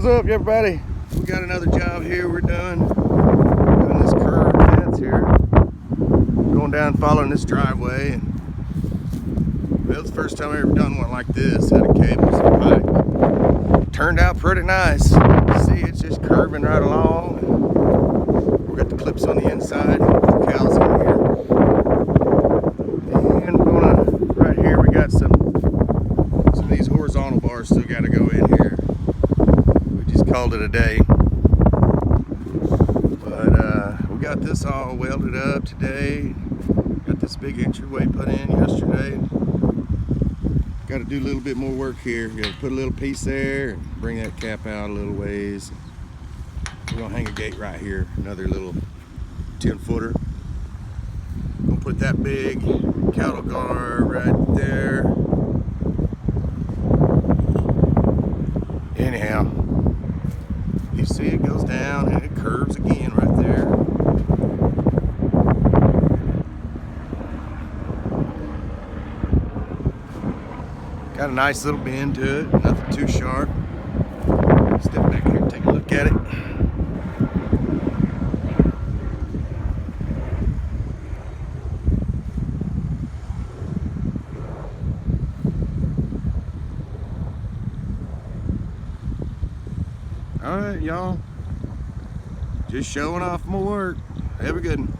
What's up, everybody? We got another job here. We're doing this curved fence here. Going down following this driveway. And well, it's the first time I've ever done one like this. Had a cable, some pipe. Turned out pretty nice. See, it's just curving right along. We got the clips on the inside. The cows in here. And right here we got some of these horizontal bars still got to go in here. We just called it a day. But we got this all welded up today. Got this big entryway put in yesterday. Got to do a little bit more work here. Got to put a little piece there and bring that cap out a little ways. We're gonna hang a gate right here, another little 10-footer. Gonna put that big cattle guard right there. Anyhow, you see it goes down and it curves again right there. Got a nice little bend to it, nothing too sharp. Step back here and take a look at it. All right, y'all. Just showing off my work. Have a good one.